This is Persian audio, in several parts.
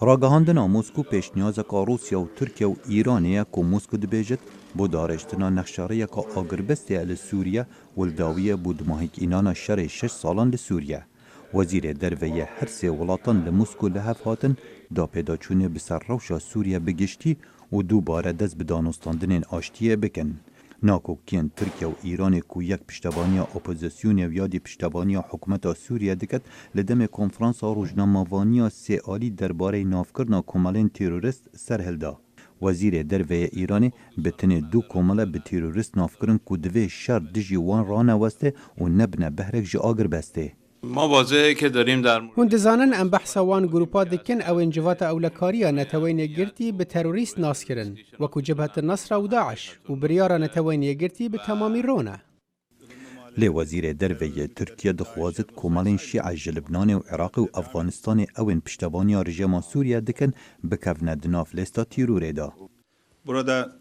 راگهاندنا موسکو پیشنیازه که روسیا و ترکیه و ایرانیه که موسکو دبیجد بو دارشتنا نقشاره که آگربسته لسوریه ولداویه بود ماهیک اینانا شر 6 سالان لسوریه. وزیر درویه هر سه ولاتان لموسکو لحف هاتن دا پیدا چونه بسر روشا سوریه بگشتی و دوباره دست به دانستاندن آشتیه بکن. ناکو کین ترکیه و ایران کو یک پشتبانی اپوزیسیون و یادی پشتبانی حکومت سوریه دکت لدم کنفرانس روزنامه‌وانی سئالی درباره نافکرنا کمالین تروریست سرهلدا. وزیر درویه ایرانی بتنه دو کمال به تروریست نافکرن کو دوی شر دجی وان رانه وسته و نبنه بهرک جی آگر بسته. ما واضحه که داریم در هون دزانن ام بحثوان گروپا دکن او انجوات اولکاریا نتوین گرتی به تروریست ناس کرن وکو جبهة النصر و داعش و بریارا نتوین گرتی به تمامی رونه. لی وزیر درویه ترکیه دخوازد کمالین شیعه جلبنان و عراق و افغانستان اوین پشتوانی رژیم سوریه دکن بکفنه دناف لیستا تیروره دا. burada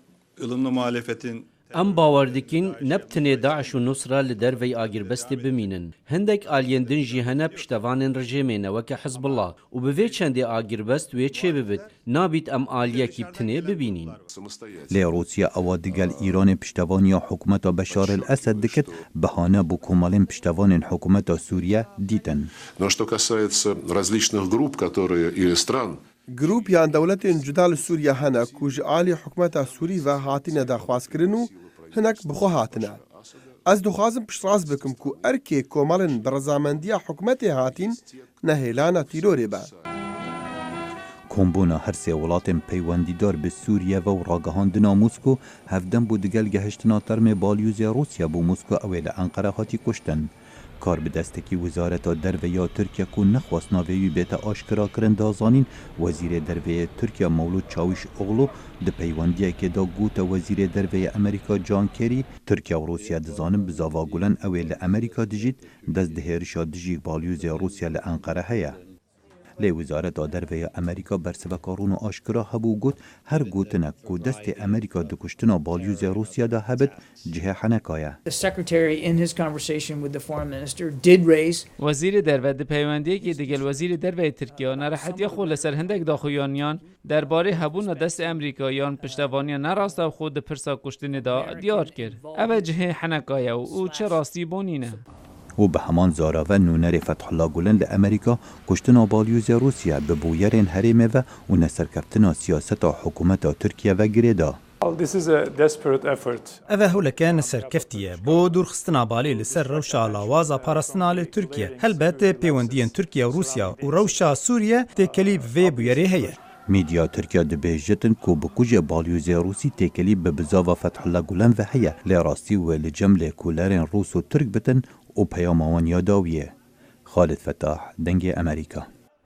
ılımlı muhalefetin ام باور دکین نبتنه داعش و نصره لدروی آگربست بمینن. هندک آلیندن جیهنه پشتوانن رژیمینه وکه حزب الله و به چنده آگربست وی چه ببید نابید ام آلیه کی بتنه ببینین. لی روسیا او دیگل ایران پشتوانی حکومت بشار الاسد دکت بهانه بو کمالین پشتوان حکومت سوریه دیدن. Но что касается различных групп, которые или стран, گروپ یان دولت جدال سوریه هنه کوج عالی حکومت سوری و هاتینه دخواست کرنو هنک بخو هاتنه. از دخوازم پشتراز بکم کو ارکی کمالن برزامندی حکومت هاتین نهیلانا تیروری با. کمبونا هر سه ولاتن پیوندیدار به سوریه و راگهاندنا موسکو هفدن بو دیگل گهشتنا ترم بالیوزی روسیا بو موسکو اویل انقره هاتی کشتن. کار به دستکی وزارت درویه ترکیه کو نخواست ناویوی بیت آشکرا کرن دازانین وزیر درویه ترکیه مولود چاوش اغلو ده پیوندیه که دا گوت وزیر درویه امریکا جان کری ترکیه و روسیه دزانن بزاوا گلن اویل امریکا دجید دست دهیرشا دجی بالیوزی روسیه لانقره هیا. لی وزارت درویه امریکا برسوکارون آشکرا هبو گوت هر گوتنک کو دست امریکا دکشتنا بالیوز روسیا دا هبت جه حنکایه. وزیر درویه پیوندی که دیگل وزیر درویه ترکیه نراحتی خود لسر هندک داخویانیان درباره هبون دست امریکایان پشتوانی نراسته خود پرسا کشتن دا دیار کرد. او جه حنکایه و او چه راستی بونینه. و به همان زاراوه نونر فتح الله گلن لامریکا کشتنا بالیوز روسیا به بویرین حریمه و نسرکفتنا سیاست حکومت ترکیه و گریدا. اوه هولکان سرکفتیه بو دورخستنا بالی لسر روشا لاوازا پارستنا لترکیه هلبت پیوندین ترکیه و روسیا و روشا سوریه تکلیب و بویره هیه. میدیا ترکیه دبیجتن کو بکوژ بالیوز روسی تکلی به بزاوا فتح الله گلن و هیه لراستی و لجمل کولارین روس و ترک بتن و پیام آوان یاداویه. خالد فتاح دنگ امریکا.